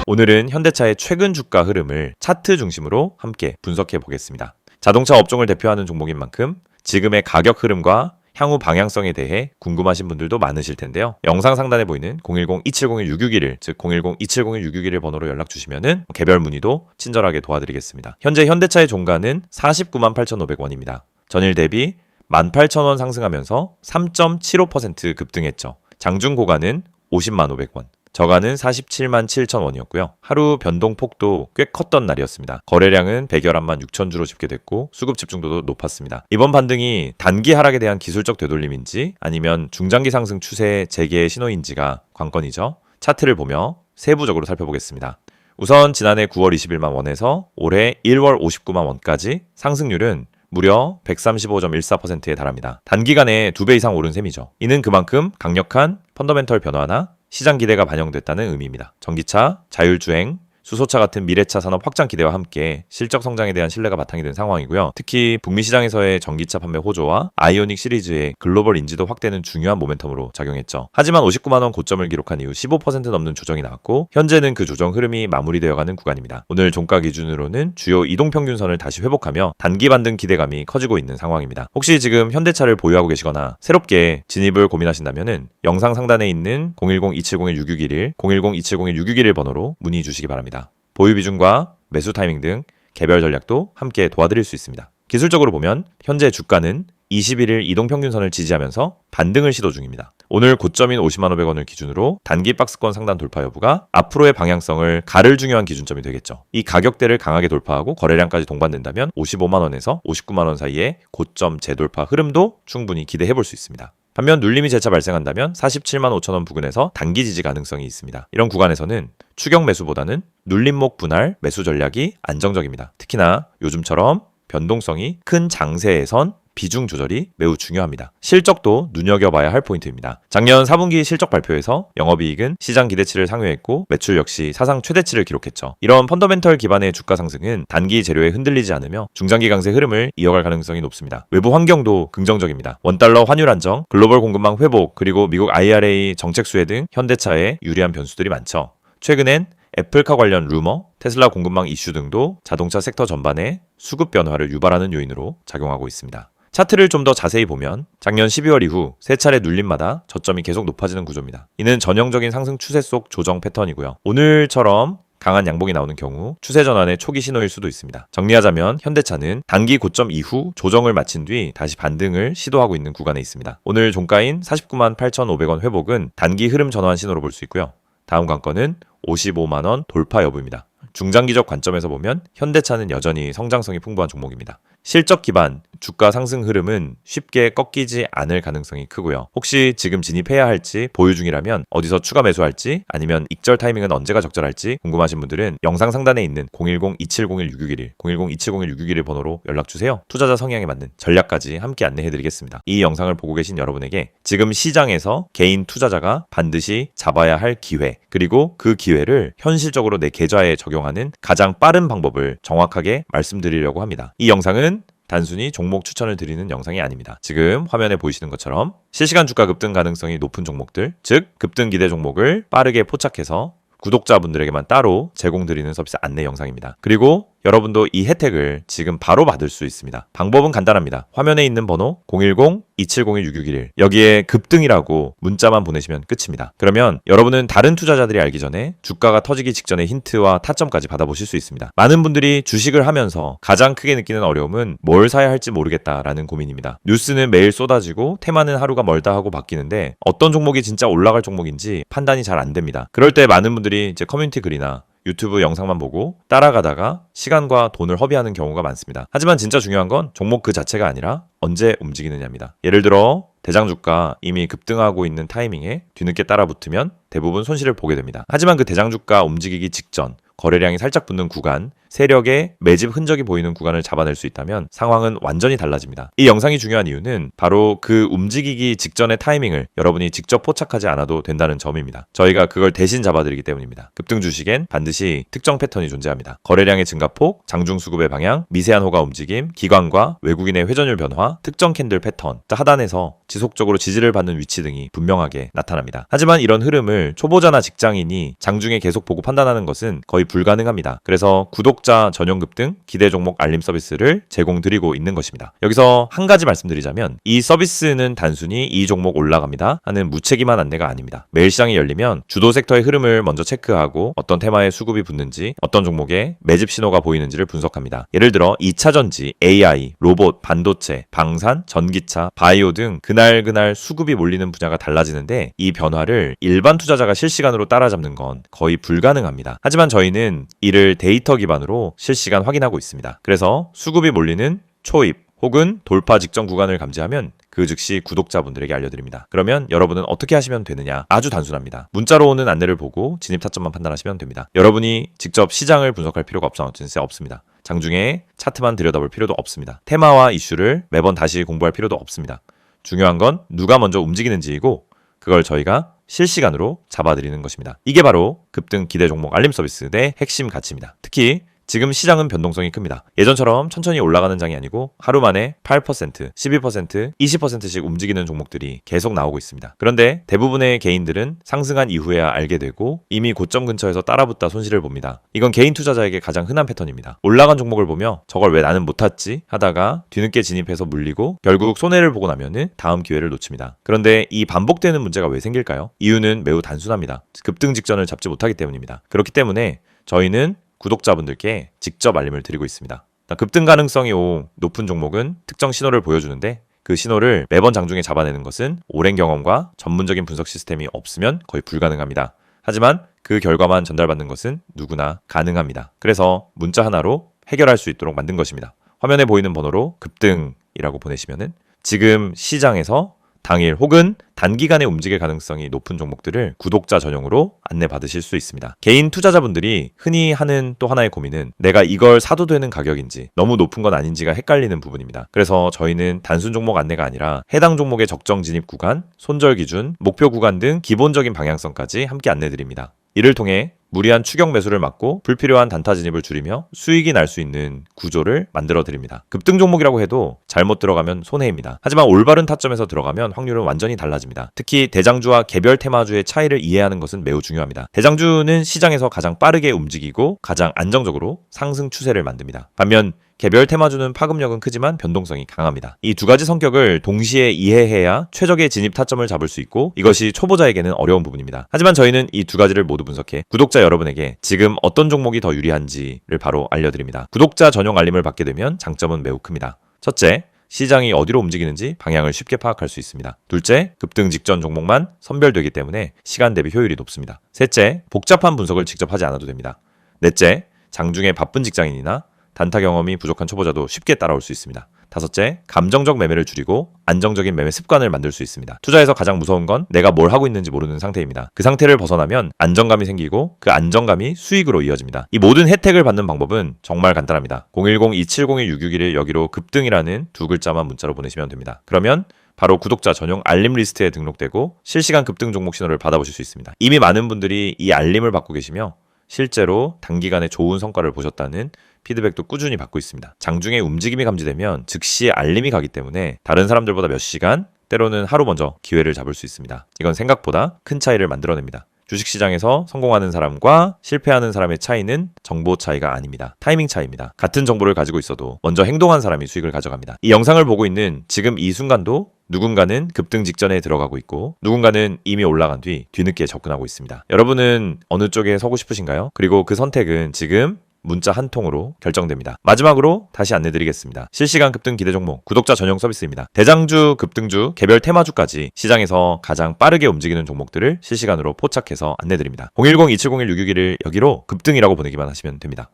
오늘은 현대차의 최근 주가 흐름을 차트 중심으로 함께 분석해 보겠습니다. 자동차 업종을 대표하는 종목인 만큼 지금의 가격 흐름과 향후 방향성에 대해 궁금하신 분들도 많으실 텐데요. 영상 상단에 보이는 010-2701-661, 즉 010-2701-661 번호로 연락 주시면은 개별 문의도 친절하게 도와드리겠습니다. 현재 현대차의 종가는 498,500원입니다. 전일 대비 18,000원 상승하면서 3.75% 급등했죠. 장중 고가는 505,000원. 저가는 477,700원이었고요. 하루 변동폭도 꽤 컸던 날이었습니다. 거래량은 111만 6천 주로 집계됐고 수급 집중도도 높았습니다. 이번 반등이 단기 하락에 대한 기술적 되돌림인지 아니면 중장기 상승 추세 재개의 신호인지가 관건이죠. 차트를 보며 세부적으로 살펴보겠습니다. 우선 지난해 9월 21만 원에서 올해 1월 59만 원까지 상승률은 무려 135.14%에 달합니다. 단기간에 2배 이상 오른 셈이죠. 이는 그만큼 강력한 펀더멘털 변화나 시장 기대가 반영됐다는 의미입니다. 전기차, 자율주행, 수소차 같은 미래차 산업 확장 기대와 함께 실적 성장에 대한 신뢰가 바탕이 된 상황이고요. 특히 북미 시장에서의 전기차 판매 호조와 아이오닉 시리즈의 글로벌 인지도 확대는 중요한 모멘텀으로 작용했죠. 하지만 59만 원 고점을 기록한 이후 15% 넘는 조정이 나왔고 현재는 그 조정 흐름이 마무리되어가는 구간입니다. 오늘 종가 기준으로는 주요 이동평균선을 다시 회복하며 단기 반등 기대감이 커지고 있는 상황입니다. 혹시 지금 현대차를 보유하고 계시거나 새롭게 진입을 고민하신다면 영상 상단에 있는 010-2701-661, 010-2701-661 번호로 문의 주시기 바랍니다. 보유 비중과 매수 타이밍 등 개별 전략도 함께 도와드릴 수 있습니다. 기술적으로 보면 현재 주가는 21일 이동평균선을 지지하면서 반등을 시도 중입니다. 오늘 고점인 505,000원을 기준으로 단기 박스권 상단 돌파 여부가 앞으로의 방향성을 가를 중요한 기준점이 되겠죠. 이 가격대를 강하게 돌파하고 거래량까지 동반된다면 55만 원에서 59만 원 사이의 고점 재돌파 흐름도 충분히 기대해 볼 수 있습니다. 반면 눌림이 재차 발생한다면 47만 5천 원 부근에서 단기 지지 가능성이 있습니다. 이런 구간에서는 추격 매수보다는 눌림목 분할 매수 전략이 안정적입니다. 특히나 요즘처럼 변동성이 큰 장세에선 비중 조절이 매우 중요합니다. 실적도 눈여겨봐야 할 포인트입니다. 작년 4분기 실적 발표에서 영업이익은 시장 기대치를 상회했고 매출 역시 사상 최대치를 기록했죠. 이런 펀더멘털 기반의 주가 상승은 단기 재료에 흔들리지 않으며 중장기 강세 흐름을 이어갈 가능성이 높습니다. 외부 환경도 긍정적입니다. 원달러 환율 안정, 글로벌 공급망 회복, 그리고 미국 IRA 정책 수혜 등 현대차에 유리한 변수들이 많죠. 최근엔 애플카 관련 루머, 테슬라 공급망 이슈 등도 자동차 섹터 전반에 수급 변화를 유발하는 요인으로 작용하고 있습니다. 차트를 좀 더 자세히 보면 작년 12월 이후 세 차례 눌림마다 저점이 계속 높아지는 구조입니다. 이는 전형적인 상승 추세 속 조정 패턴이고요. 오늘처럼 강한 양봉이 나오는 경우 추세 전환의 초기 신호일 수도 있습니다. 정리하자면 현대차는 단기 고점 이후 조정을 마친 뒤 다시 반등을 시도하고 있는 구간에 있습니다. 오늘 종가인 49만 8,500원 회복은 단기 흐름 전환 신호로 볼 수 있고요. 다음 관건은 55만 원 돌파 여부입니다. 중장기적 관점에서 보면 현대차는 여전히 성장성이 풍부한 종목입니다. 실적 기반 주가 상승 흐름은 쉽게 꺾이지 않을 가능성이 크고요. 혹시 지금 진입해야 할지 보유 중이라면 어디서 추가 매수할지 아니면 익절 타이밍은 언제가 적절할지 궁금하신 분들은 영상 상단에 있는 010-2701-661, 010-2701-661 번호로 연락주세요. 투자자 성향에 맞는 전략까지 함께 안내해드리겠습니다. 이 영상을 보고 계신 여러분에게 지금 시장에서 개인 투자자가 반드시 잡아야 할 기회, 그리고 그 기회를 현실적으로 내 계좌에 적용하는 가장 빠른 방법을 정확하게 말씀드리려고 합니다. 이 영상은 단순히 종목 추천을 드리는 영상이 아닙니다. 지금 화면에 보이시는 것처럼 실시간 주가 급등 가능성이 높은 종목들, 즉 급등 기대 종목을 빠르게 포착해서 구독자분들에게만 따로 제공드리는 서비스 안내 영상입니다. 그리고 여러분도 이 혜택을 지금 바로 받을 수 있습니다. 방법은 간단합니다. 화면에 있는 번호 010-2701-661 여기에 급등이라고 문자만 보내시면 끝입니다. 그러면 여러분은 다른 투자자들이 알기 전에 주가가 터지기 직전의 힌트와 타점까지 받아보실 수 있습니다. 많은 분들이 주식을 하면서 가장 크게 느끼는 어려움은 뭘 사야 할지 모르겠다라는 고민입니다. 뉴스는 매일 쏟아지고 테마는 하루가 멀다 하고 바뀌는데 어떤 종목이 진짜 올라갈 종목인지 판단이 잘 안 됩니다. 그럴 때 많은 분들이 이제 커뮤니티 글이나 유튜브 영상만 보고 따라가다가 시간과 돈을 허비하는 경우가 많습니다. 하지만 진짜 중요한 건 종목 그 자체가 아니라 언제 움직이느냐입니다. 예를 들어 대장주가 이미 급등하고 있는 타이밍에 뒤늦게 따라 붙으면 대부분 손실을 보게 됩니다. 하지만 그 대장주가 움직이기 직전 거래량이 살짝 붙는 구간, 세력의 매집 흔적이 보이는 구간을 잡아낼 수 있다면 상황은 완전히 달라집니다. 이 영상이 중요한 이유는 바로 그 움직이기 직전의 타이밍을 여러분이 직접 포착하지 않아도 된다는 점입니다. 저희가 그걸 대신 잡아드리기 때문입니다. 급등 주식엔 반드시 특정 패턴이 존재합니다. 거래량의 증가폭, 장중 수급의 방향, 미세한 호가 움직임, 기관과 외국인의 회전율 변화, 특정 캔들 패턴, 하단에서 지속적으로 지지를 받는 위치 등이 분명하게 나타납니다. 하지만 이런 흐름을 흐름을 초보자나 직장인이 장중에 계속 보고 판단하는 것은 거의 불가능합니다. 그래서 구독자 전용 급등 기대 종목 알림 서비스를 제공드리고 있는 것입니다. 여기서 한 가지 말씀드리자면 이 서비스는 단순히 이 종목 올라갑니다 하는 무책임한 안내가 아닙니다. 매일 시장이 열리면 주도 섹터의 흐름을 먼저 체크하고 어떤 테마에 수급이 붙는지, 어떤 종목에 매집 신호가 보이는지를 분석합니다. 예를 들어 2차전지, AI, 로봇, 반도체, 방산, 전기차, 바이오 등 그날 수급이 몰리는 분야가 달라지는데 이 변화를 일반 투자자가 실시간으로 따라잡는 건 거의 불가능합니다. 하지만 저희는 이를 데이터 기반으로 실시간 확인하고 있습니다. 그래서 수급이 몰리는 초입 혹은 돌파 직전 구간을 감지하면 그 즉시 구독자분들에게 알려드립니다. 그러면 여러분은 어떻게 하시면 되느냐? 아주 단순합니다. 문자로 오는 안내를 보고 진입 타점만 판단하시면 됩니다. 여러분이 직접 시장을 분석할 필요가 없습니다. 장중에 차트만 들여다볼 필요도 없습니다. 테마와 이슈를 매번 다시 공부할 필요도 없습니다. 중요한 건 누가 먼저 움직이는지이고 그걸 저희가 실시간으로 잡아드리는 것입니다. 이게 바로 급등 기대 종목 알림 서비스의 핵심 가치입니다. 특히 지금 시장은 변동성이 큽니다. 예전처럼 천천히 올라가는 장이 아니고 하루 만에 8%, 12%, 20%씩 움직이는 종목들이 계속 나오고 있습니다. 그런데 대부분의 개인들은 상승한 이후에야 알게 되고 이미 고점 근처에서 따라붙다 손실을 봅니다. 이건 개인 투자자에게 가장 흔한 패턴입니다. 올라간 종목을 보며 저걸 왜 나는 못 탔지 하다가 뒤늦게 진입해서 물리고 결국 손해를 보고 나면은 다음 기회를 놓칩니다. 그런데 이 반복되는 문제가 왜 생길까요? 이유는 매우 단순합니다. 급등 직전을 잡지 못하기 때문입니다. 그렇기 때문에 저희는 구독자분들께 직접 알림을 드리고 있습니다. 급등 가능성이 높은 종목은 특정 신호를 보여주는데 그 신호를 매번 장중에 잡아내는 것은 오랜 경험과 전문적인 분석 시스템이 없으면 거의 불가능합니다. 하지만 그 결과만 전달받는 것은 누구나 가능합니다. 그래서 문자 하나로 해결할 수 있도록 만든 것입니다. 화면에 보이는 번호로 급등이라고 보내시면은 지금 시장에서 당일 혹은 단기간에 움직일 가능성이 높은 종목들을 구독자 전용으로 안내받으실 수 있습니다. 개인 투자자분들이 흔히 하는 또 하나의 고민은 내가 이걸 사도 되는 가격인지 너무 높은 건 아닌지가 헷갈리는 부분입니다. 그래서 저희는 단순 종목 안내가 아니라 해당 종목의 적정 진입 구간, 손절 기준, 목표 구간 등 기본적인 방향성까지 함께 안내드립니다. 이를 통해 무리한 추격 매수를 막고 불필요한 단타 진입을 줄이며 수익이 날 수 있는 구조를 만들어 드립니다. 급등 종목이라고 해도 잘못 들어가면 손해입니다. 하지만 올바른 타점에서 들어가면 확률은 완전히 달라집니다. 특히 대장주와 개별 테마주의 차이를 이해하는 것은 매우 중요합니다. 대장주는 시장에서 가장 빠르게 움직이고 가장 안정적으로 상승 추세를 만듭니다. 반면 개별 테마주는 파급력은 크지만 변동성이 강합니다. 이 두 가지 성격을 동시에 이해해야 최적의 진입 타점을 잡을 수 있고 이것이 초보자에게는 어려운 부분입니다. 하지만 저희는 이 두 가지를 모두 분석해 구독자 여러분에게 지금 어떤 종목이 더 유리한지를 바로 알려드립니다. 구독자 전용 알림을 받게 되면 장점은 매우 큽니다. 첫째, 시장이 어디로 움직이는지 방향을 쉽게 파악할 수 있습니다. 둘째, 급등 직전 종목만 선별되기 때문에 시간 대비 효율이 높습니다. 셋째, 복잡한 분석을 직접 하지 않아도 됩니다. 넷째, 장중에 바쁜 직장인이나 단타 경험이 부족한 초보자도 쉽게 따라올 수 있습니다. 다섯째, 감정적 매매를 줄이고 안정적인 매매 습관을 만들 수 있습니다. 투자에서 가장 무서운 건 내가 뭘 하고 있는지 모르는 상태입니다. 그 상태를 벗어나면 안정감이 생기고 그 안정감이 수익으로 이어집니다. 이 모든 혜택을 받는 방법은 정말 간단합니다. 010-2701-661을 여기로 급등이라는 두 글자만 문자로 보내시면 됩니다. 그러면 바로 구독자 전용 알림 리스트에 등록되고 실시간 급등 종목 신호를 받아보실 수 있습니다. 이미 많은 분들이 이 알림을 받고 계시며 실제로 단기간에 좋은 성과를 보셨다는 피드백도 꾸준히 받고 있습니다. 장중에 움직임이 감지되면 즉시 알림이 가기 때문에 다른 사람들보다 몇 시간, 때로는 하루 먼저 기회를 잡을 수 있습니다. 이건 생각보다 큰 차이를 만들어냅니다. 주식시장에서 성공하는 사람과 실패하는 사람의 차이는 정보 차이가 아닙니다. 타이밍 차이입니다. 같은 정보를 가지고 있어도 먼저 행동한 사람이 수익을 가져갑니다. 이 영상을 보고 있는 지금 이 순간도 누군가는 급등 직전에 들어가고 있고 누군가는 이미 올라간 뒤 뒤늦게 접근하고 있습니다. 여러분은 어느 쪽에 서고 싶으신가요? 그리고 그 선택은 지금 문자 한 통으로 결정됩니다. 마지막으로 다시 안내드리겠습니다. 실시간 급등 기대 종목 구독자 전용 서비스입니다. 대장주, 급등주, 개별 테마주까지 시장에서 가장 빠르게 움직이는 종목들을 실시간으로 포착해서 안내드립니다. 010-2701-661을 여기로 급등이라고 보내기만 하시면 됩니다.